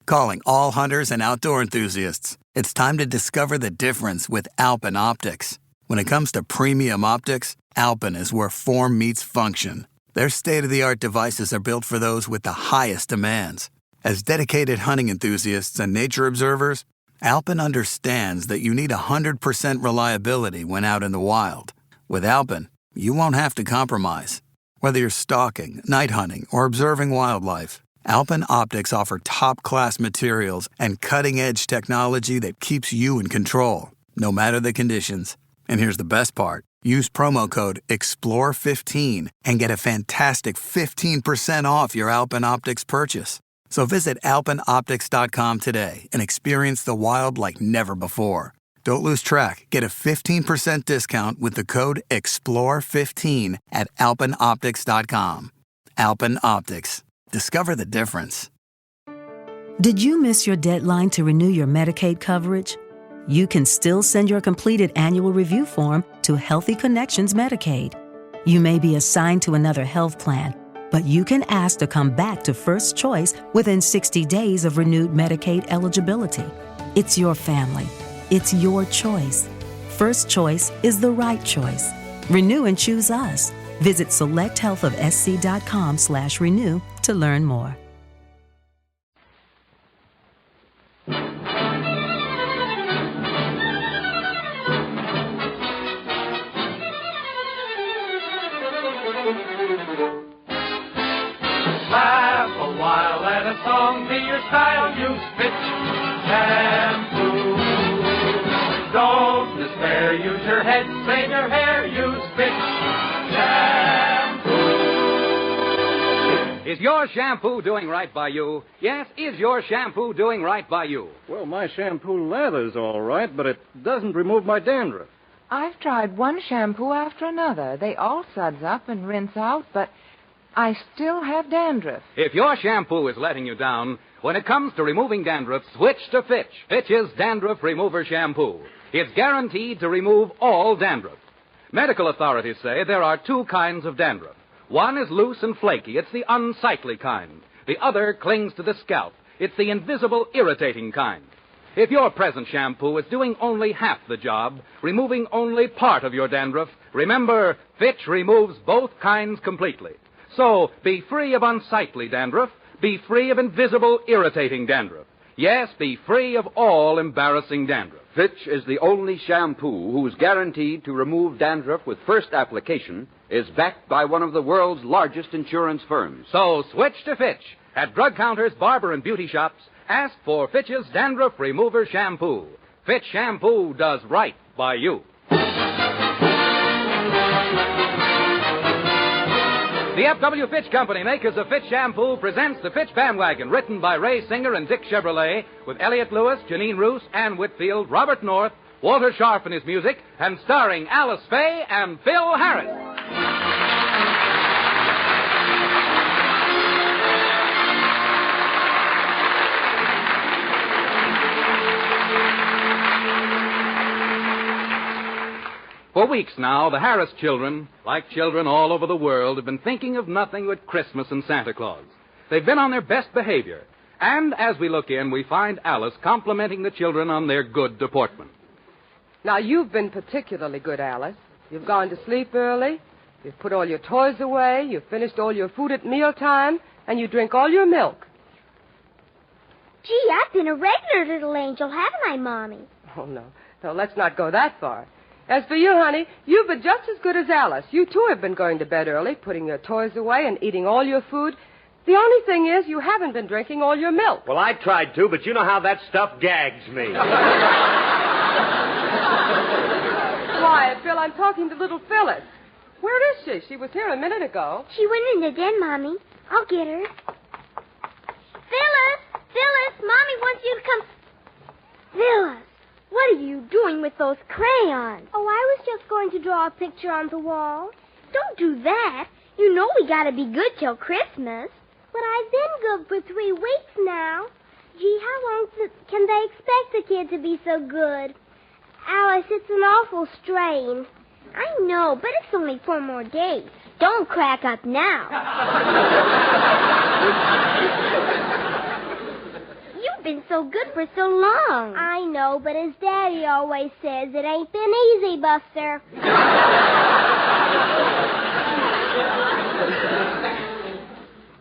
Calling all hunters and outdoor enthusiasts. It's time to discover the difference with Alpen Optics. When it comes to premium optics, Alpen is where form meets function. Their state-of-the-art devices are built for those with the highest demands. As dedicated hunting enthusiasts and nature observers, Alpen understands that you need 100% reliability when out in the wild. With Alpen, you won't have to compromise. Whether you're stalking, night hunting, or observing wildlife, Alpen Optics offer top-class materials and cutting-edge technology that keeps you in control, no matter the conditions. And here's the best part. Use promo code EXPLORE15 and get a fantastic 15% off your Alpen Optics purchase. So visit alpenoptics.com today and experience the wild like never before. Don't lose track. Get a 15% discount with the code EXPLORE15 at alpenoptics.com. Alpen Optics. Discover the difference. Did you miss your deadline to renew your Medicaid coverage? You can still send your completed annual review form to Healthy Connections Medicaid. You may be assigned to another health plan, but you can ask to come back to First Choice within 60 days of renewed Medicaid eligibility. It's your family. It's your choice. First Choice is the right choice. Renew and choose us. Visit selecthealthofsc.com/renew to learn more. Laugh a while, let a song be your style. Use Fitch shampoo. Don't despair, use your head, save your hair. Use Fitch shampoo. Is your shampoo doing right by you? Yes, is your shampoo doing right by you? Well, my shampoo lathers all right, but it doesn't remove my dandruff. I've tried one shampoo after another. They all suds up and rinse out, but I still have dandruff. If your shampoo is letting you down, when it comes to removing dandruff, switch to Fitch. Fitch's Dandruff Remover Shampoo. It's guaranteed to remove all dandruff. Medical authorities say there are two kinds of dandruff. One is loose and flaky. It's the unsightly kind. The other clings to the scalp. It's the invisible, irritating kind. If your present shampoo is doing only half the job, removing only part of your dandruff, remember, Fitch removes both kinds completely. So, be free of unsightly dandruff. Be free of invisible, irritating dandruff. Yes, be free of all embarrassing dandruff. Fitch is the only shampoo who's guaranteed to remove dandruff with first application, is backed by one of the world's largest insurance firms. So, switch to Fitch. At drug counters, barber, and beauty shops, ask for Fitch's Dandruff Remover Shampoo. Fitch Shampoo does right by you. The F.W. Fitch Company, makers of Fitch Shampoo, presents The Fitch Bandwagon, written by Ray Singer and Dick Chevrolet, with Elliot Lewis, Janine Roos, Ann Whitfield, Robert North, Walter Scharf in his music, and starring Alice Faye and Phil Harris. For weeks now, the Harris children, like children all over the world, have been thinking of nothing but Christmas and Santa Claus. They've been on their best behavior. And as we look in, we find Alice complimenting the children on their good deportment. Now, you've been particularly good, Alice. You've gone to sleep early, you've put all your toys away, you've finished all your food at mealtime, and you drink all your milk. Gee, I've been a regular little angel, haven't I, Mommy? Oh, no. No, let's not go that far. As for you, honey, you've been just as good as Alice. You, too, have been going to bed early, putting your toys away, and eating all your food. The only thing is you haven't been drinking all your milk. Well, I tried to, but you know how that stuff gags me. Quiet, Phil. I'm talking to little Phyllis. Where is she? She was here a minute ago. She went in the den, Mommy. I'll get her. Phyllis! Phyllis! Mommy wants you to come... Phyllis! What are you doing with those crayons? Oh, I was just going to draw a picture on the wall. Don't do that. You know we gotta be good till Christmas. But I've been good for 3 weeks now. Gee, how long can they expect the kid to be so good? Alice, it's an awful strain. I know, but it's only 4 more days. Don't crack up now. You've been so good for so long. I know, but as Daddy always says, it ain't been easy, Buster.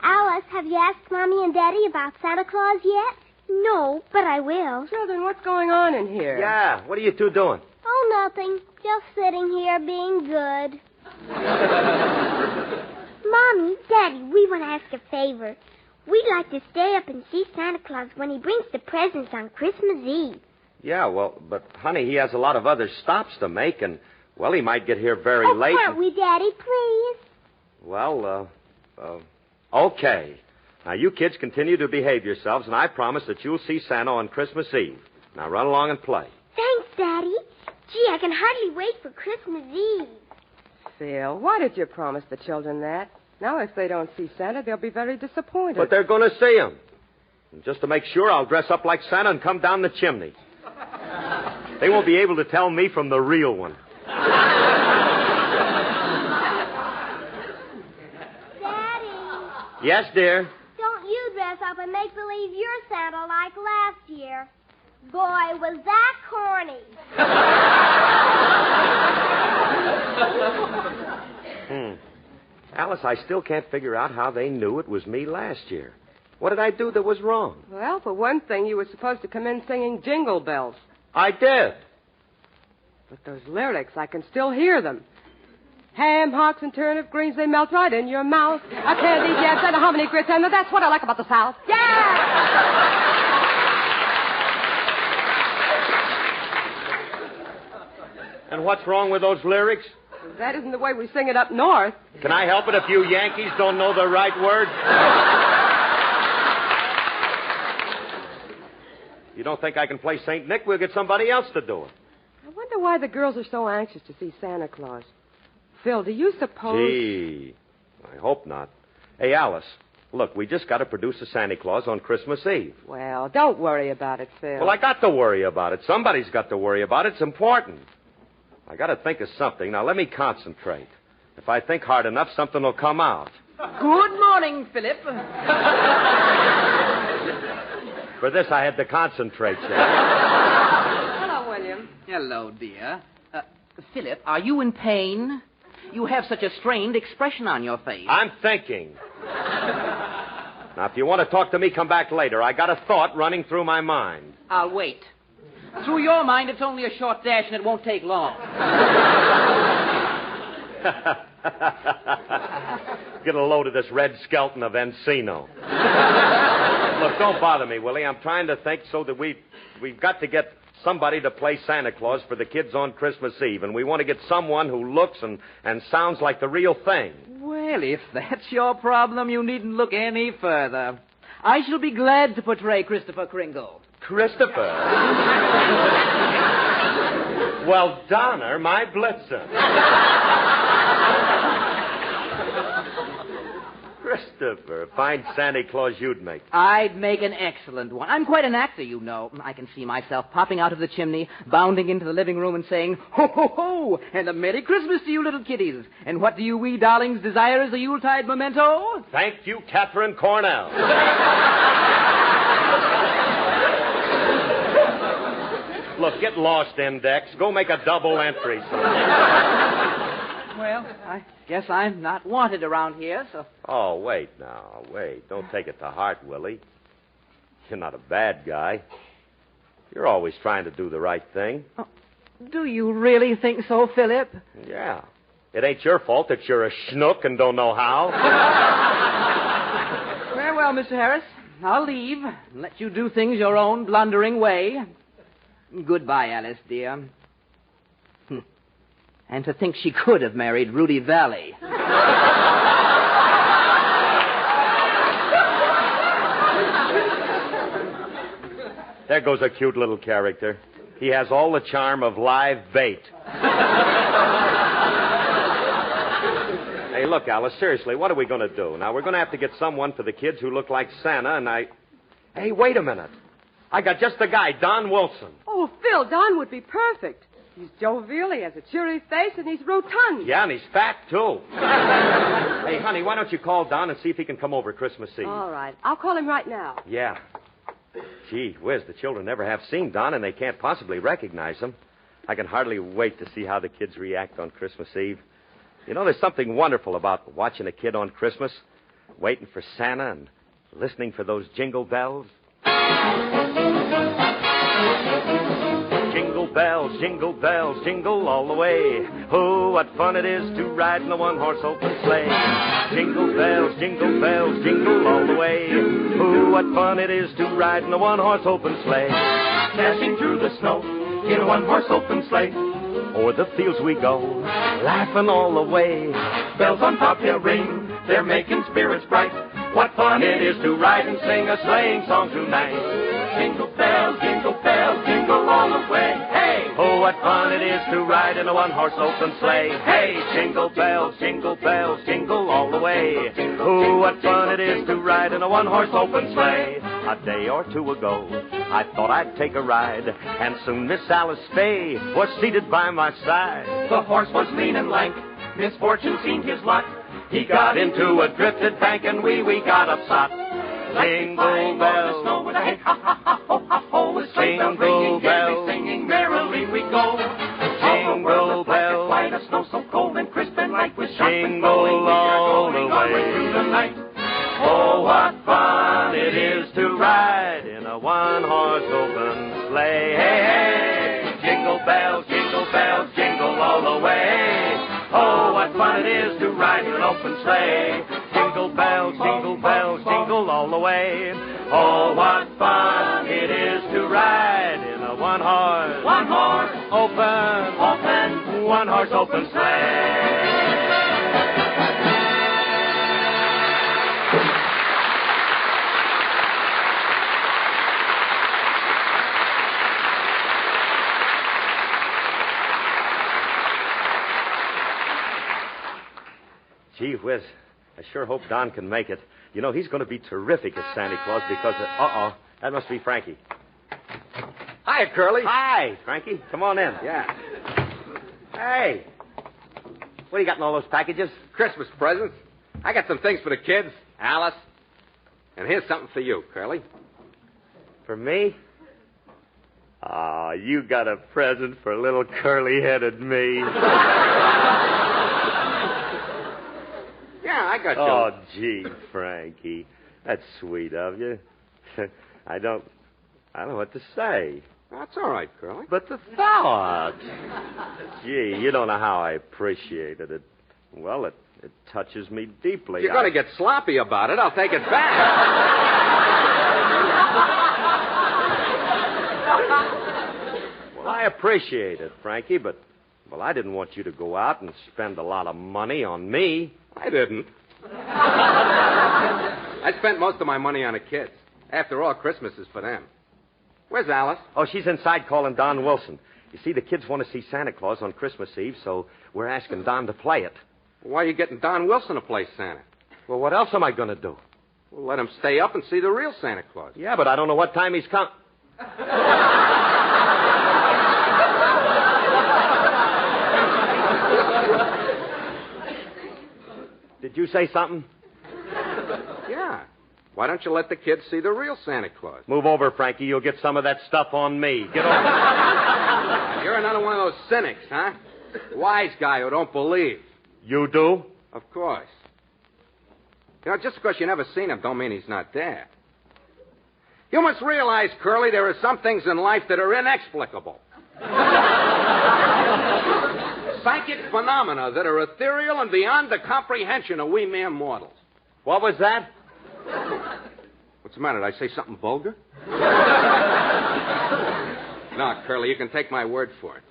Alice, have you asked Mommy and Daddy about Santa Claus yet? No, but I will. Children, what's going on in here? Yeah, what are you two doing? Oh, nothing. Just sitting here being good. Mommy, Daddy, we want to ask a favor. We'd like to stay up and see Santa Claus when he brings the presents on Christmas Eve. Yeah, well, but, honey, he has a lot of other stops to make, and, well, he might get here very late. Can't we, Daddy, please? Well, okay. Now, you kids continue to behave yourselves, and I promise that you'll see Santa on Christmas Eve. Now, run along and play. Thanks, Daddy. Gee, I can hardly wait for Christmas Eve. Phil, why did you promise the children that? Now, if they don't see Santa, they'll be very disappointed. But they're going to see him. And just to make sure, I'll dress up like Santa and come down the chimney. They won't be able to tell me from the real one. Daddy. Yes, dear? Don't you dress up and make believe you're Santa like last year. Boy, was that corny. Alice, I still can't figure out how they knew it was me last year. What did I do that was wrong? Well, for one thing, you were supposed to come in singing Jingle Bells. I did. But those lyrics, I can still hear them. Ham, hocks, and turnip greens, they melt right in your mouth. A candy jam and a hominy grits, and that's what I like about the South. Yeah! And what's wrong with those lyrics? That isn't the way we sing it up north. Can I help it if you Yankees don't know the right words? You don't think I can play St. Nick? We'll get somebody else to do it. I wonder why the girls are so anxious to see Santa Claus. Phil, do you suppose... Gee, I hope not. Hey, Alice, look, we just got to produce a Santa Claus on Christmas Eve. Well, don't worry about it, Phil. Well, I got to worry about it. Somebody's got to worry about it. It's important. I got to think of something. Now, let me concentrate. If I think hard enough, something will come out. Good morning, Philip. For this, I had to concentrate, Jack. Hello, William. Hello, dear. Philip, are you in pain? You have such a strained expression on your face. I'm thinking. Now, if you want to talk to me, come back later. I got a thought running through my mind. I'll wait. Through your mind, it's only a short dash, and it won't take long. Get a load of this red skeleton of Encino. Look, don't bother me, Willie. I'm trying to think so that we've got to get somebody to play Santa Claus for the kids on Christmas Eve, and we want to get someone who looks and sounds like the real thing. Well, if that's your problem, you needn't look any further. I shall be glad to portray Christopher Kringle. Christopher? Well, Donner, my Blitzen. Christopher, fine Santa Claus you'd make. I'd make an excellent one. I'm quite an actor, you know. I can see myself popping out of the chimney, bounding into the living room and saying, ho, ho, ho, and a Merry Christmas to you little kiddies. And what do you wee darlings desire as a Yuletide memento? Thank you, Catherine Cornell. Look, get lost, Index. Go make a double entry. Well, I guess I'm not wanted around here, so... Oh, wait now. Wait. Don't take it to heart, Willie. You're not a bad guy. You're always trying to do the right thing. Oh, do you really think so, Philip? Yeah. It ain't your fault that you're a schnook and don't know how. Well, Mr. Harris, I'll leave and let you do things your own blundering way. Goodbye, Alice, dear. And to think she could have married Rudy Valley. There goes a cute little character. He has all the charm of live bait. Hey, look, Alice, seriously, what are we going to do? Now, we're going to have to get someone for the kids who look like Santa, and Hey, wait a minute. I got just the guy, Don Wilson. Oh, Phil, Don would be perfect. He's jovial, he has a cheery face, and he's rotund. Yeah, and he's fat, too. Hey, honey, why don't you call Don and see if he can come over Christmas Eve? All right. I'll call him right now. Yeah. Gee whiz, the children never have seen Don, and they can't possibly recognize him. I can hardly wait to see how the kids react on Christmas Eve. You know, there's something wonderful about watching a kid on Christmas, waiting for Santa and listening for those jingle bells. Jingle bells, jingle all the way. Oh, what fun it is to ride in a one-horse open sleigh. Jingle bells, jingle all the way. Oh, what fun it is to ride in a one-horse open sleigh. Dashing through the snow in a one-horse open sleigh. O'er the fields we go, laughing all the way. Bells on top they ring, they're making spirits bright. What fun it is to ride and sing a sleighing song tonight. Jingle bells, jingle all the way. Hey! Oh, what fun it is to ride in a one-horse open sleigh. Hey, jingle bells, jingle all the way. Oh, what fun it is to ride in a one-horse open sleigh. A day or two ago, I thought I'd take a ride, and soon Miss Alice Faye was seated by my side. The horse was lean and lank, misfortune seemed his lot. He got into a drifted bank, and we got upset. Jingle bells, snow with a hey, ha, ha, ha, ho, ha, ho, with sleigh bells ringing, gaily singing, merrily we go. Jingle bells, white, a snow so cold and crisp and light, with sharp and jingle glowing, we all are the going on way. through the night. Oh, what fun it is to ride in a one-horse open sleigh. Hey, hey, jingle bells, jingle all the way. Oh, what fun it is to ride in an open sleigh. Jingle bells, jingle all the way. Oh, what fun it is to ride in a one-horse open sleigh. Gee whiz, I sure hope Don can make it. You know, he's going to be terrific as Santa Claus because that must be Frankie. Hi, Curly. Hi, Frankie. Come on in. Yeah. Hey. What do you got in all those packages? Christmas presents. I got some things for the kids, Alice. And here's something for you, Curly. For me? Ah, you got a present for little curly-headed me. Yeah, I got you. Oh, gee, Frankie. That's sweet of you. I don't know what to say. That's all right, Curly. But the thought. Gee, you don't know how I appreciated it. Well, it touches me deeply. You're going to get sloppy about it. I'll take it back. Well, I appreciate it, Frankie, but, well, I didn't want you to go out and spend a lot of money on me. I didn't. I spent most of my money on the kids. After all, Christmas is for them. Where's Alice? Oh, she's inside calling Don Wilson. You see, the kids want to see Santa Claus on Christmas Eve, so we're asking Don to play it. Why are you getting Don Wilson to play Santa? Well, what else am I going to do? Well, let him stay up and see the real Santa Claus. Yeah, but I don't know what time he's coming. Did you say something? Yeah. Why don't you let the kids see the real Santa Claus? Move over, Frankie. You'll get some of that stuff on me. Get over. You're another one of those cynics, huh? Wise guy who don't believe. You do? Of course. You know, just because you never seen him don't mean he's not there. You must realize, Curly, there are some things in life that are inexplicable. Psychic phenomena that are ethereal and beyond the comprehension of we mere mortals. What was that? What's the matter? Did I say something vulgar? No, Curly, you can take my word for it.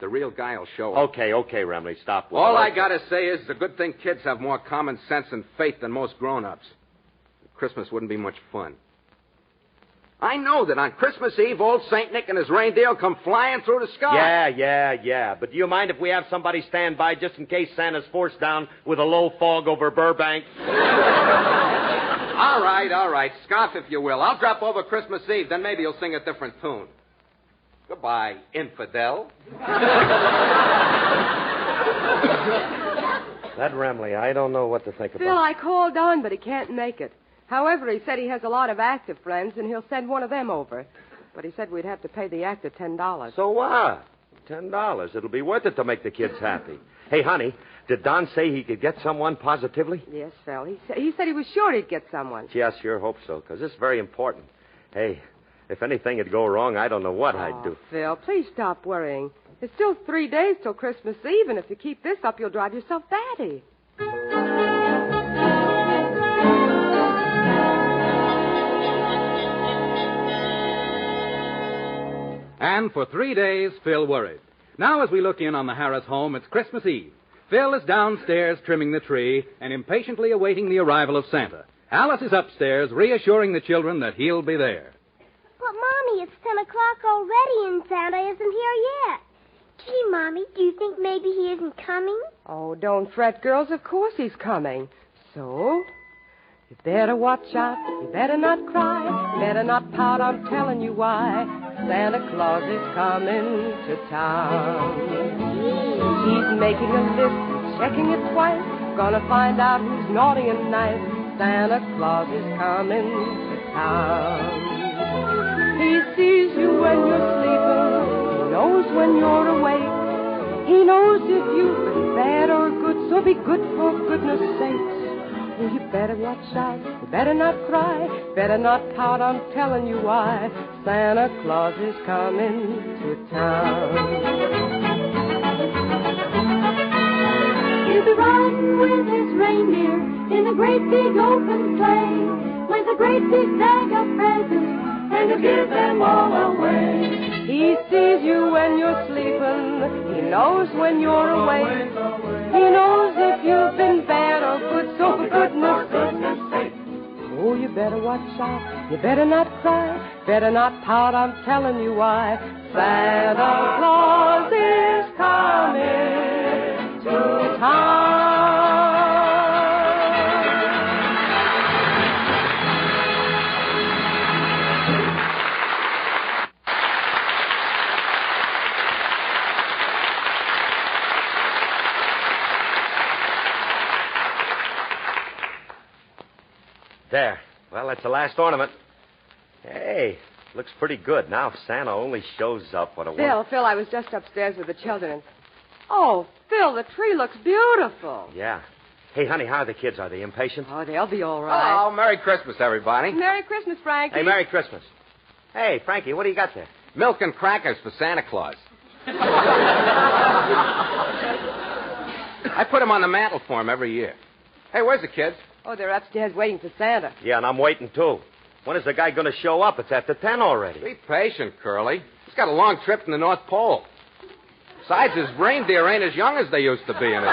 The real guy will show up. Okay, Remley, stop. All I got to say is it's a good thing kids have more common sense and faith than most grown-ups. Christmas wouldn't be much fun. I know that on Christmas Eve, old St. Nick and his reindeer will come flying through the sky. Yeah. But do you mind if we have somebody stand by just in case Santa's forced down with a low fog over Burbank? All right. Scoff if you will. I'll drop over Christmas Eve, then maybe you'll sing a different tune. Goodbye, infidel. That Remley, I don't know what to think about. Phil, I called Don, but he can't make it. However, he said he has a lot of active friends, and he'll send one of them over. But he said we'd have to pay the actor $10. So what? $10. It'll be worth it to make the kids happy. Hey, honey, did Don say he could get someone positively? Yes, Phil. He said he was sure he'd get someone. Gee, I sure hope so, because this is very important. Hey, if anything would go wrong, I don't know what I'd do. Phil, please stop worrying. It's still 3 days till Christmas Eve, and if you keep this up, you'll drive yourself batty. And for 3 days, Phil worried. Now, as we look in on the Harris home, it's Christmas Eve. Phil is downstairs trimming the tree and impatiently awaiting the arrival of Santa. Alice is upstairs, reassuring the children that he'll be there. But, Mommy, it's 10 o'clock already and Santa isn't here yet. Gee, Mommy, do you think maybe he isn't coming? Oh, don't fret, girls. Of course he's coming. So, you better watch out. You better not cry. You better not pout. I'm telling you why. Santa Claus is coming to town. He's making a list and checking it twice. Gonna find out who's naughty and nice. Santa Claus is coming to town. He sees you when you're sleeping. He knows when you're awake. He knows if you've been bad or good, so be good for goodness sakes. Oh, you better watch out. You better not cry. Better not pout. I'm telling you why. Santa Claus is coming to town. He'll be riding with his reindeer in a great big open sleigh with a great big bag of presents, and he'll give them all away. He sees you when you're sleeping. He knows when you're awake. He knows if you've been bad or good, so for goodness sake. Oh, you better watch out. You better not cry. Better not pout. I'm telling you why. Santa Claus is coming to town. There. Well, that's the last ornament. Hey, looks pretty good. Now if Santa only shows up, what a Phil, I was just upstairs with the children. And... Oh, Phil, the tree looks beautiful. Yeah. Hey, honey, how are the kids? Are they impatient? Oh, they'll be all right. Oh, Merry Christmas, everybody. Merry Christmas, Frankie. Hey, Merry Christmas. Hey, Frankie, what do you got there? Milk and crackers for Santa Claus. I put them on the mantle for him every year. Hey, where's the kids? Oh, they're upstairs waiting for Santa. Yeah, and I'm waiting, too. When is the guy going to show up? It's after 10 already. Be patient, Curly. He's got a long trip from the North Pole. Besides, his reindeer ain't as young as they used to be in it.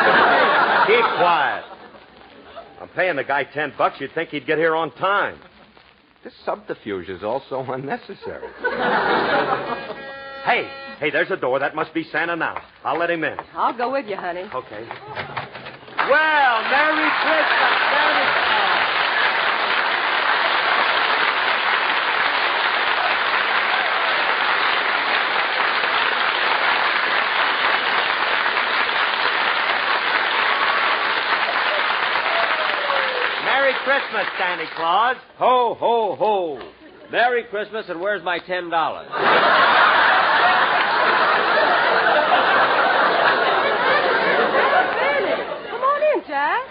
Keep quiet. I'm paying the guy $10. You'd think he'd get here on time. This subterfuge is also unnecessary. Hey, there's a door. That must be Santa now. I'll let him in. I'll go with you, honey. Okay. Well, Merry Christmas, Santa Claus. Merry Christmas, Santa Claus. Ho, ho, ho. Merry Christmas, and where's my $10? Jack?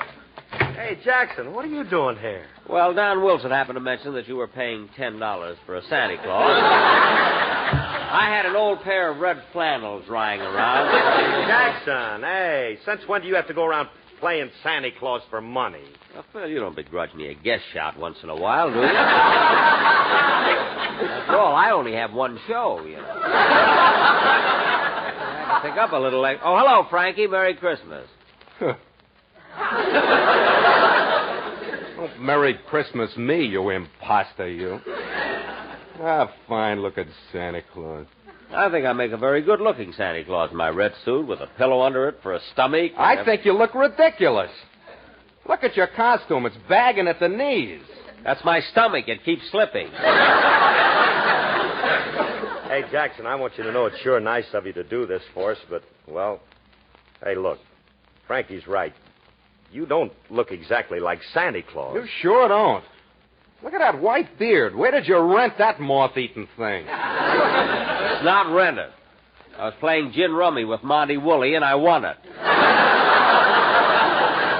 Hey, Jackson, what are you doing here? Well, Don Wilson happened to mention that you were paying $10 for a Santa Claus. I had an old pair of red flannels lying around. Jackson, hey, since when do you have to go around playing Santa Claus for money? Well, Phil, you don't begrudge me a guest shot once in a while, do you? After all, I only have one show, you know. I have to pick up a little late. Oh, hello, Frankie. Merry Christmas. Oh, Merry Christmas me, you imposter, you. Ah, fine, look at Santa Claus. I think I make a very good-looking Santa Claus in my red suit with a pillow under it for a stomach. I think you look ridiculous. Look at your costume. It's bagging at the knees. That's my stomach. It keeps slipping. Hey, Jackson, I want you to know it's sure nice of you to do this for us, but, well, hey, look, Frankie's right. You don't look exactly like Santa Claus. You sure don't. Look at that white beard. Where did you rent that moth-eaten thing? It's not rented. I was playing gin rummy with Monty Woolley, and I won it.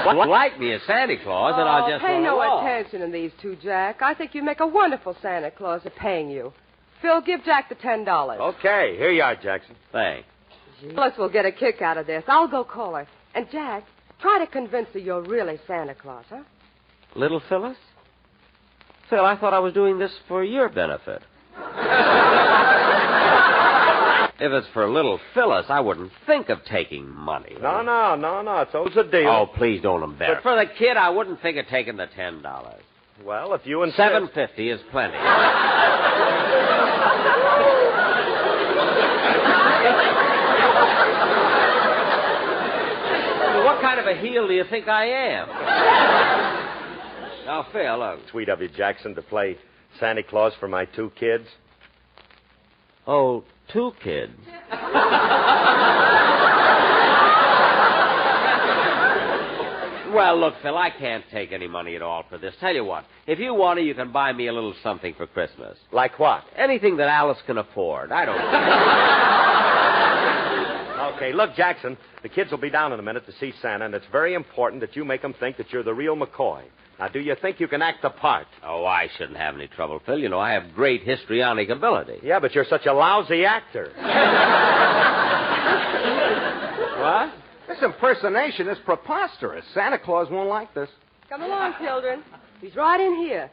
Like me as Santa Claus, and I'll just pay run no along. attention to these two, Jack. I think you make a wonderful Santa Claus at paying you. Phil, give Jack the $10. Okay, here you are, Jackson. Thanks. Phyllis will get a kick out of this. I'll go call her. And, Jack, try to convince her you're really Santa Claus, huh? Little Phyllis? Phil, I thought I was doing this for your benefit. If it's for little Phyllis, I wouldn't think of taking money. No. It's always a deal. Oh, please don't embarrass. But for the kid, I wouldn't think of taking the $10. Well, if you insist. $7.50 is plenty. What kind of a heel do you think I am? Now, Phil, look. Sweet of you, Jackson, to play Santa Claus for my 2 kids. Oh, 2 kids. Well, look, Phil, I can't take any money at all for this. Tell you what, if you want to, you can buy me a little something for Christmas. Like what? Anything that Alice can afford. I don't care. Okay, look, Jackson, the kids will be down in a minute to see Santa, and it's very important that you make them think that you're the real McCoy. Now, do you think you can act the part? Oh, I shouldn't have any trouble, Phil. You know, I have great histrionic ability. Yeah, but you're such a lousy actor. What? This impersonation is preposterous. Santa Claus won't like this. Come along, children. He's right in here.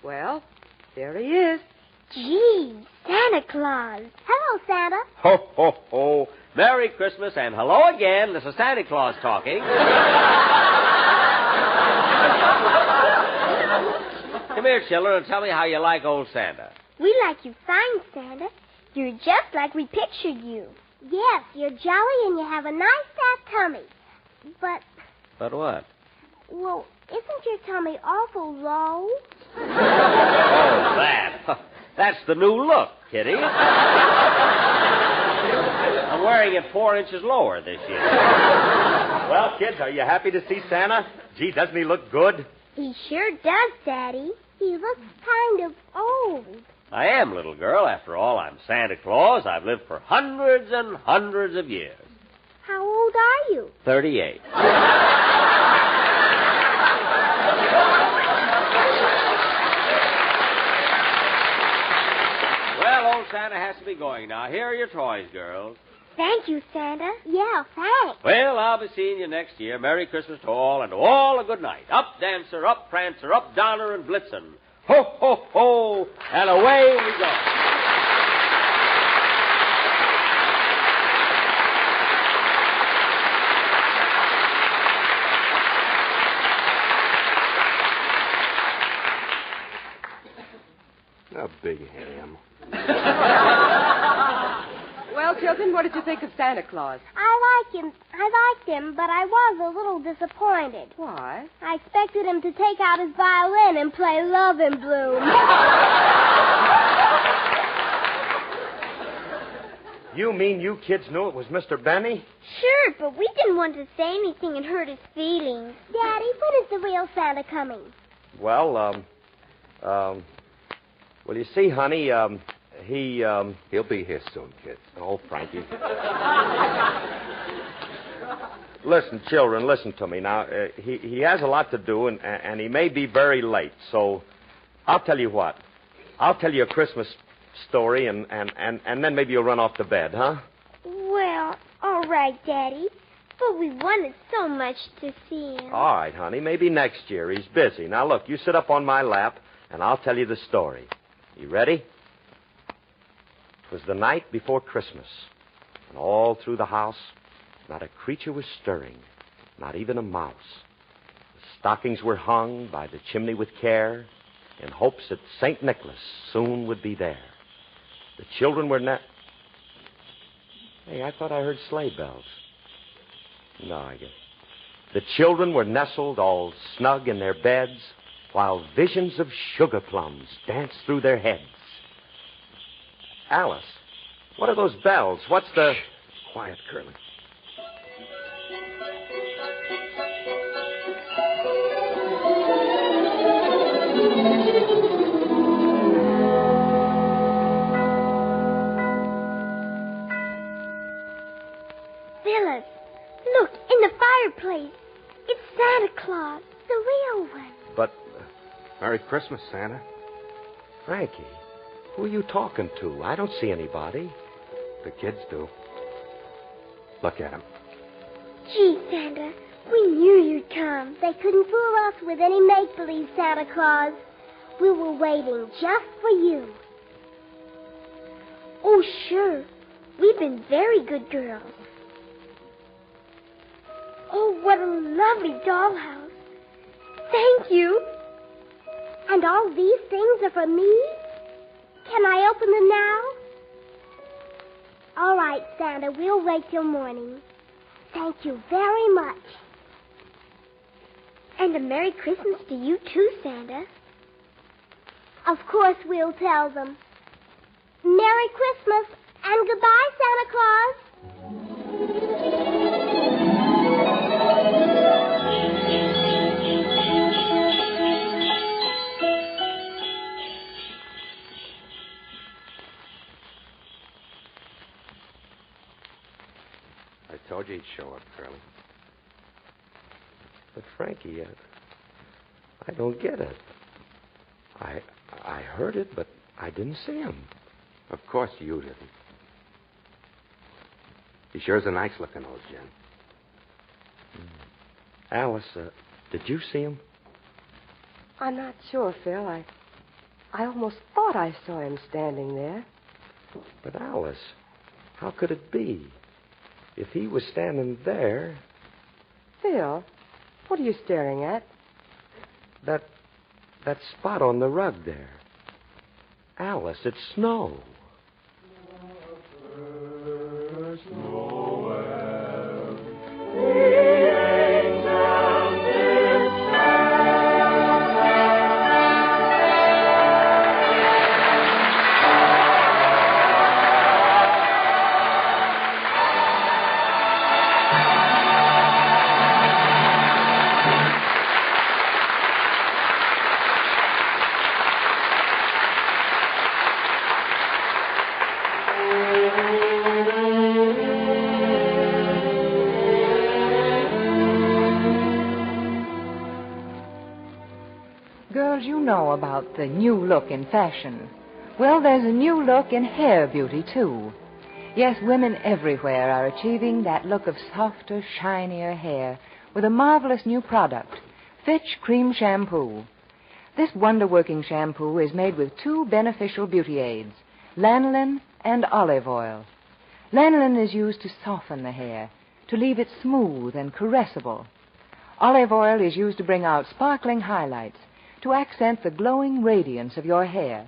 Well, there he is. Gee, Santa Claus. Hello, Santa. Ho, ho, ho. Merry Christmas and hello again. This is Santa Claus talking. Come here, children, and tell me how you like old Santa. We like you fine, Santa. You're just like we pictured you. Yes, you're jolly and you have a nice fat tummy. But what? Well, isn't your tummy awful low? Oh, that. That's the new look, Kitty. I'm wearing it 4 inches lower this year. Well, kids, are you happy to see Santa? Gee, doesn't he look good? He sure does, Daddy. He looks kind of old. I am, little girl. After all, I'm Santa Claus. I've lived for hundreds and hundreds of years. How old are you? 38. Well, old Santa has to be going now. Here are your toys, girls. Thank you, Santa. Yeah, thanks. Well, I'll be seeing you next year. Merry Christmas to all, and to all a good night. Up, Dancer, up, Prancer, up, Donner, and Blitzen. Ho, ho, ho, and away we go. A big ham. Well, children, what did you think of Santa Claus? I liked him, but I was a little disappointed. Why? I expected him to take out his violin and play Love and Bloom. You mean you kids knew it was Mr. Benny? Sure, but we didn't want to say anything and hurt his feelings. Daddy, when is the real Santa coming? Well, well, you see, honey, he'll be here soon, kids. Oh, Frankie. Listen, children, listen to me. Now, he has a lot to do, and he may be very late. So I'll tell you what. I'll tell you a Christmas story, and then maybe you'll run off to bed, huh? Well, all right, Daddy. But we wanted so much to see him. All right, honey. Maybe next year. He's busy. Now, look, you sit up on my lap, and I'll tell you the story. You ready? It was the night before Christmas, and all through the house, not a creature was stirring, not even a mouse. The stockings were hung by the chimney with care, in hopes that St. Nicholas soon would be there. The children were Hey, I thought I heard sleigh bells. No, I guess. The children were nestled all snug in their beds, while visions of sugar plums danced through their heads. Alice, what are those bells? What's the... Quiet, Curly. Phyllis, look, in the fireplace. It's Santa Claus, the real one. But, Merry Christmas, Santa. Frankie, who are you talking to? I don't see anybody. The kids do. Look at them. Gee, Santa, we knew you'd come. They couldn't fool us with any make-believe, Santa Claus. We were waiting just for you. Oh, sure. We've been very good girls. Oh, what a lovely dollhouse. Thank you. And all these things are for me? Can I open them now? All right, Santa, we'll wait till morning. Thank you very much. And a Merry Christmas to you, too, Santa. Of course we'll tell them. Merry Christmas and goodbye, Santa Claus. I told you he'd show up, Curly. But, Frankie, I don't get it. I heard it, but I didn't see him. Of course you didn't. He sure is a nice-looking old gent. Alice, did you see him? I'm not sure, Phil. I almost thought I saw him standing there. But, Alice, how could it be? If he was standing there... Phil, what are you staring at? That spot on the rug there. Alice, it's snow. Girls, you know about the new look in fashion. Well, there's a new look in hair beauty, too. Yes, women everywhere are achieving that look of softer, shinier hair with a marvelous new product, Fitch Cream Shampoo. This wonder-working shampoo is made with two beneficial beauty aids, lanolin and olive oil. Lanolin is used to soften the hair, to leave it smooth and caressable. Olive oil is used to bring out sparkling highlights, to accent the glowing radiance of your hair.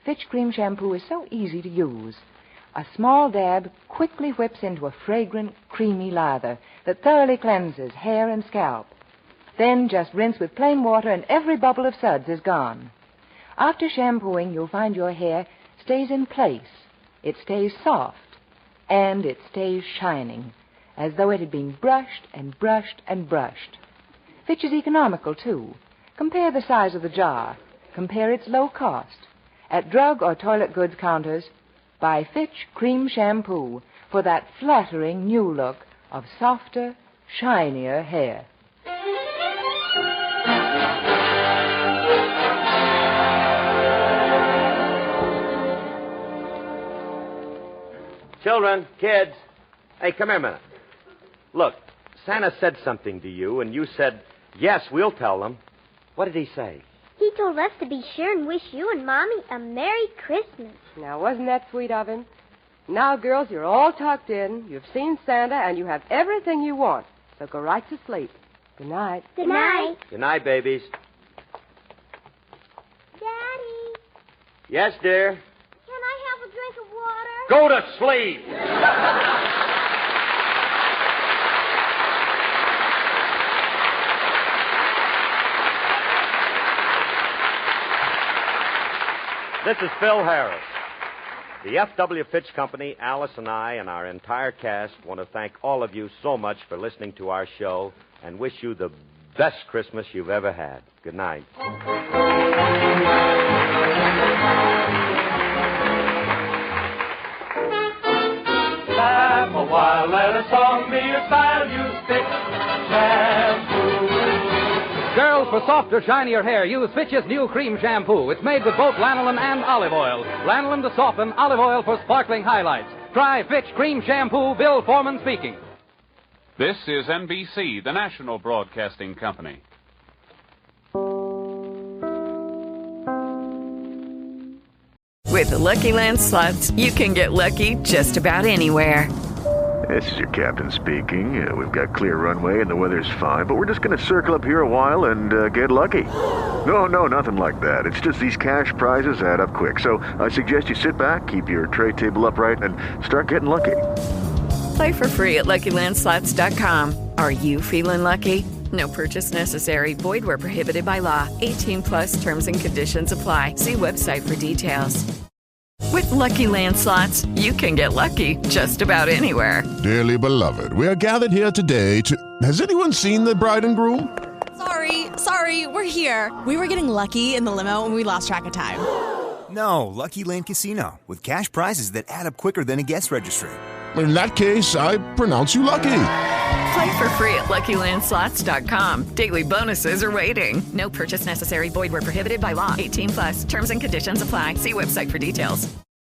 Fitch Cream Shampoo is so easy to use. A small dab quickly whips into a fragrant, creamy lather that thoroughly cleanses hair and scalp. Then just rinse with plain water and every bubble of suds is gone. After shampooing, you'll find your hair stays in place. It stays soft. And it stays shining, as though it had been brushed and brushed and brushed. Fitch is economical, too. Compare the size of the jar. Compare its low cost. At drug or toilet goods counters, buy Fitch Cream Shampoo for that flattering new look of softer, shinier hair. Children, kids. Hey, come here a minute. Look, Santa said something to you, and you said, yes, we'll tell them. What did he say? He told us to be sure and wish you and Mommy a Merry Christmas. Now, wasn't that sweet of him? Now, girls, you're all tucked in. You've seen Santa, and you have everything you want. So go right to sleep. Good night. Good night. Good night, babies. Daddy, Yes, dear? can I have a drink of water? Go to sleep. This is Phil Harris. The F.W. Fitch Company, Alice and I, and our entire cast want to thank all of you so much for listening to our show and wish you the best Christmas you've ever had. Good night. Laugh a while let a song be your style. Use Fitch shampoo. Girls, for softer, shinier hair, use Fitch's new cream shampoo. It's made with both lanolin and olive oil. Lanolin to soften, olive oil for sparkling highlights. Try Fitch Cream Shampoo. Bill Foreman speaking. This is NBC, the national broadcasting company. With the Lucky Land Slots, you can get lucky just about anywhere. This is your captain speaking. We've got clear runway and the weather's fine, but we're just going to circle up here a while and get lucky. No, nothing like that. It's just these cash prizes add up quick. So I suggest you sit back, keep your tray table upright, and start getting lucky. Play for free at LuckyLandSlots.com. Are you feeling lucky? No purchase necessary. Void where prohibited by law. 18 plus terms and conditions apply. See website for details. With Lucky Land Slots, you can get lucky just about anywhere. Dearly beloved, we are gathered here today to... Has anyone seen the bride and groom? Sorry, we're here. We were getting lucky in the limo and we lost track of time. No, Lucky Land Casino, with cash prizes that add up quicker than a guest registry. In that case, I pronounce you lucky. Play for free at LuckyLandSlots.com. Daily bonuses are waiting. No purchase necessary. Void where prohibited by law. 18 plus. Terms and conditions apply. See website for details.